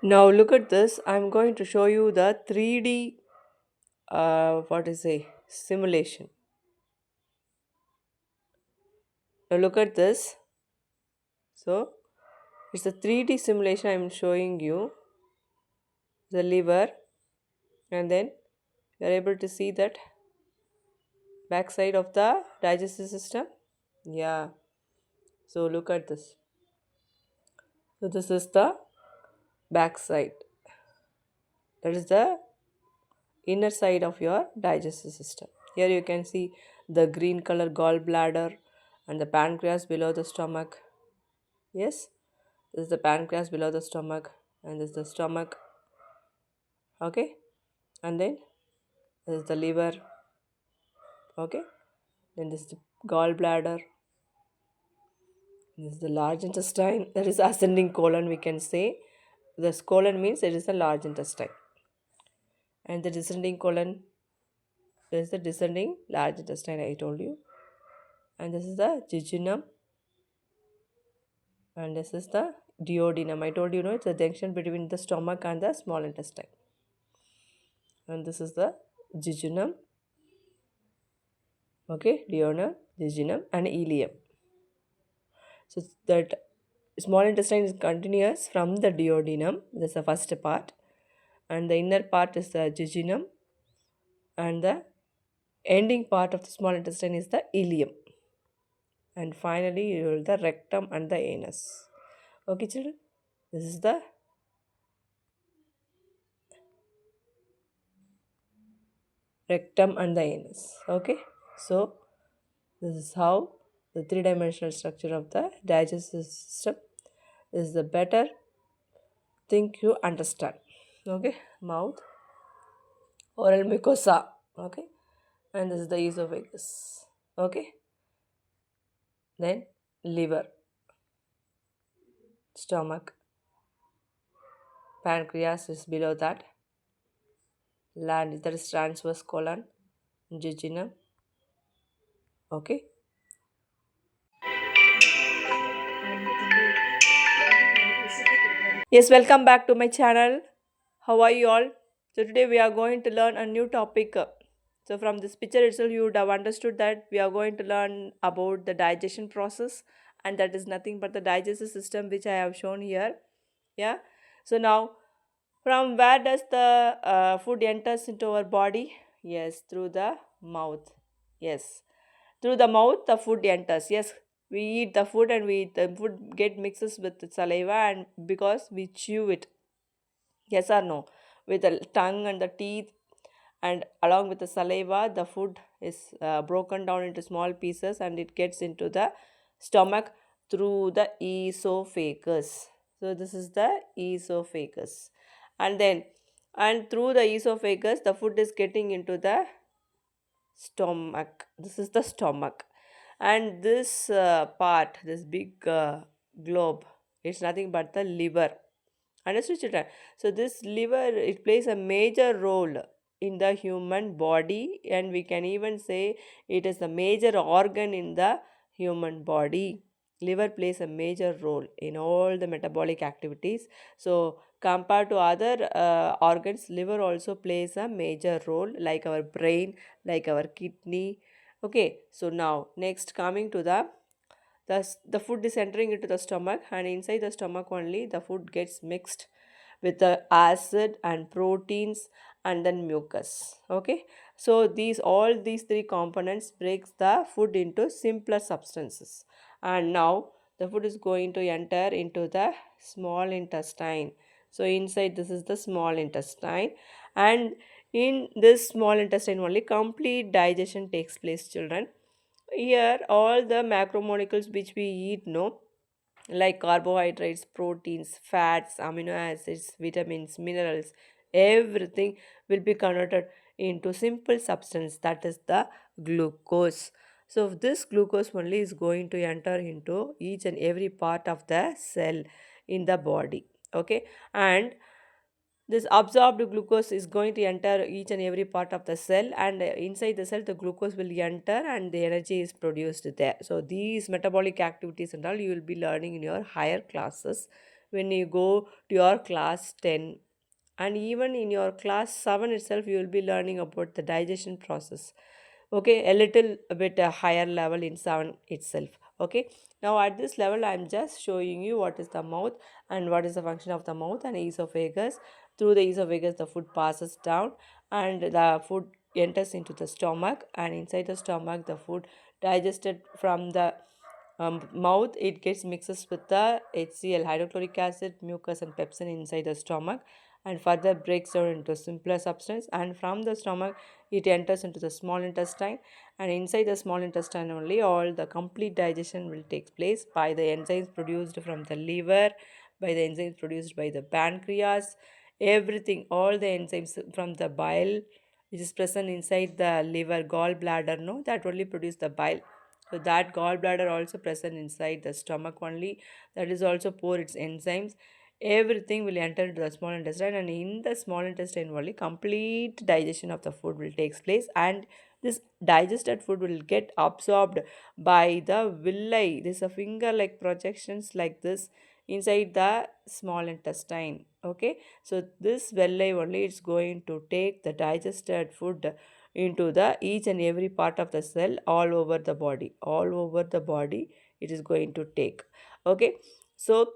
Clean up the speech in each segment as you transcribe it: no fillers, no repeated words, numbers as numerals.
Now look at this. I'm going to show you the 3D what is a simulation. Now look at this. So it's a 3D simulation I'm showing you the liver, and then you're able to see that backside of the digestive system. Yeah. So look at this. So this is the backside. That is the inner side of your digestive system. Here you can see the green color gallbladder and the pancreas below the stomach. Yes, this is the pancreas below the stomach, and this is the stomach. Okay, and then this is the liver. Okay, then this is the gallbladder. This is the large intestine. That is ascending colon. We can say this colon means it is the large intestine, and the descending colon is the descending large intestine. I told you, and this is the jejunum, and this is the duodenum. I told you, it's a junction between the stomach and the small intestine, and this is the jejunum. Okay, duodenum, jejunum, and ileum. So that small intestine is continuous from the duodenum. That's the first part, and the inner part is the jejunum, and the ending part of the small intestine is the ileum, and finally you will the rectum and the anus. Okay, children, this is the rectum and the anus. Okay, so this is how the three-dimensional structure of the digestive system is the better thing you understand. Okay, mouth, oral mucosa. Okay, and this is the esophagus. Okay, then liver, stomach, pancreas is below that, land that is transverse colon, jejunum. Okay, yes, welcome back to my channel. How are you all? So today we are going to learn a new topic. So from this picture itself, you would have understood that we are going to learn about the digestion process, and that is nothing but the digestive system which I have shown here. Yeah. So now, from where does the food enters into our body? Yes, through the mouth. Yes, through the mouth the food enters. Yes, we eat the food, and the food get mixes with the saliva, and because we chew it. Yes or no? With the tongue and the teeth, and along with the saliva, the food is broken down into small pieces, and it gets into the stomach through the esophagus. So this is the esophagus, and then and through the esophagus the food is getting into the stomach. This is the stomach, and this part, this big globe, it's nothing but the liver. Understood, children? So this liver, it plays a major role in the human body, and we can even say it is a major organ in the human body. Liver plays a major role in all the metabolic activities. So compared to other organs, liver also plays a major role, like our brain, like our kidney. Okay, so now next, coming to the food is entering into the stomach, and inside the stomach only the food gets mixed with the acid and proteins and then mucus. Okay, so these three components breaks the food into simpler substances, and now the food is going to enter into the small intestine. So inside, this is the small intestine, and in this small intestine only complete digestion takes place, children. Here all the macromolecules which we eat, no, like carbohydrates, proteins, fats, amino acids, vitamins, minerals, everything will be converted into simple substance, that is the glucose. So this glucose only is going to enter into each and every part of the cell in the body. Okay, and this absorbed glucose is going to enter each and every part of the cell, and inside the cell the glucose will enter, and the energy is produced there. So these metabolic activities and all you will be learning in your higher classes when you go to your class 10, and even in your class 7 itself you will be learning about the digestion process. Okay, a little bit a higher level in 7 itself. Okay, now at this level I'm just showing you what is the mouth and what is the function of the mouth and esophagus. Through the esophagus the food passes down and the food enters into the stomach, and inside the stomach the food digested from the mouth, it gets mixes with the HCl, hydrochloric acid, mucus and pepsin inside the stomach, and further breaks down into simpler substance, and from the stomach it enters into the small intestine, and inside the small intestine only all the complete digestion will take place by the enzymes produced from the liver, by the enzymes produced by the pancreas, everything, all the enzymes from the bile which is present inside the liver gallbladder, no, that only produce the bile. So that gallbladder also present inside the stomach only, that is also pour its enzymes. Everything will enter into the small intestine, and in the small intestine only complete digestion of the food will take place, and this digested food will get absorbed by the villi. This is a finger like projections like this inside the small intestine. Okay, so this villi only is going to take the digested food into the each and every part of the cell all over the body, all over the body it is going to take. Okay, so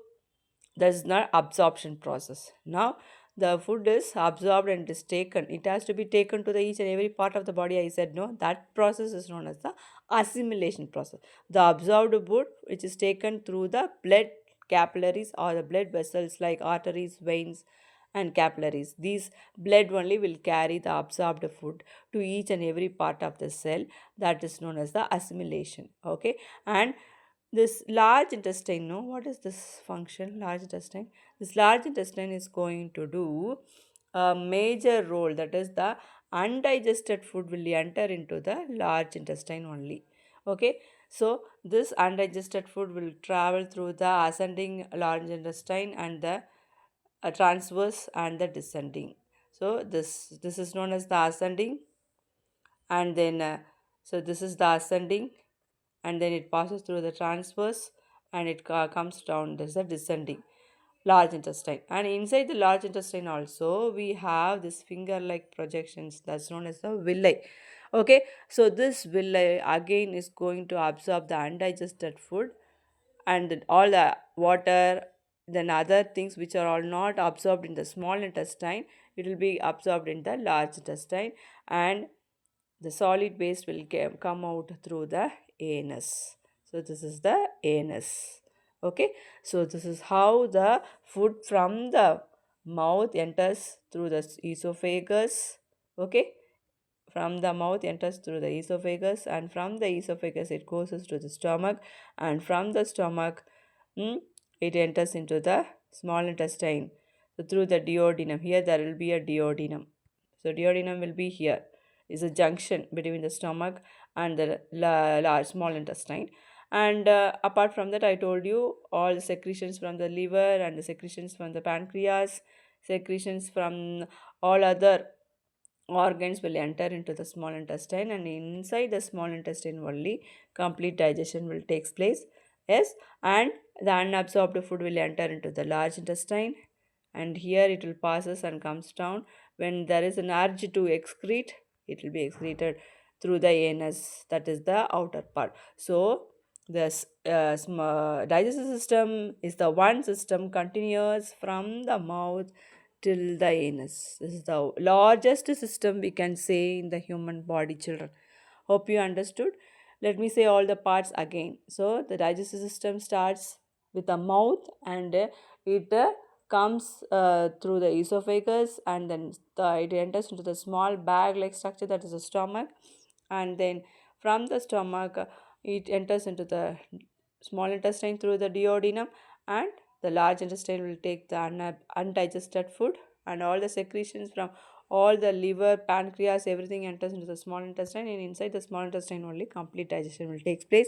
that is not absorption process. Now the food is absorbed and is taken, it has to be taken to the each and every part of the body, I said, no, that process is known as the assimilation process. The absorbed food which is taken through the blood capillaries or the blood vessels like arteries, veins and capillaries, these blood only will carry the absorbed food to each and every part of the cell, that is known as the assimilation. Okay, and this large intestine, no, what is this function, large intestine? This large intestine is going to do a major role, that is the undigested food will enter into the large intestine only. Okay, so this undigested food will travel through the ascending large intestine and the transverse and the descending. So this is known as the ascending, and then so this is the ascending, and then it passes through the transverse and it comes down. This is the descending large intestine, and inside the large intestine also we have this finger like projections, that's known as the villi. Okay, so this villi again is going to absorb the undigested food, and then all the water, then other things which are all not absorbed in the small intestine, it will be absorbed in the large intestine, and the solid waste will come out through the anus. So this is the anus. Okay, so this is how the food from the mouth enters through the esophagus. Okay, from the mouth enters through the esophagus, and from the esophagus it goes to the stomach, and from the stomach mm, it enters into the small intestine. So through the duodenum, here there will be a duodenum. So duodenum will be here, is a junction between the stomach and the large small intestine. And apart from that, I told you all the secretions from the liver and the secretions from the pancreas, secretions from all other organs will enter into the small intestine, and inside the small intestine only complete digestion will take place. Yes, and the unabsorbed food will enter into the large intestine, and here it will passes and comes down. When there is an urge to excrete, it will be excreted through the anus, that is the outer part. So this digestive system is the one system continuous from the mouth till the anus. This is the largest system we can say in the human body, children. Hope you understood. Let me say all the parts again. So the digestive system starts with the mouth, and it comes through the esophagus, and then it enters into the small bag like structure, that is the stomach, and then from the stomach it enters into the small intestine through the duodenum, and the large intestine will take the undigested food, and all the secretions from all the liver, pancreas, everything enters into the small intestine, and inside the small intestine only complete digestion will take place,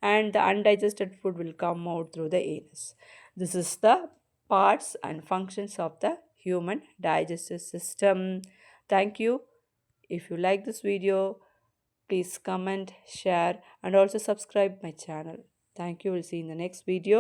and the undigested food will come out through the anus. This is the parts and functions of the human digestive system. Thank you. If you like this video, please comment, share, and also subscribe my channel. Thank you. We'll see you in the next video.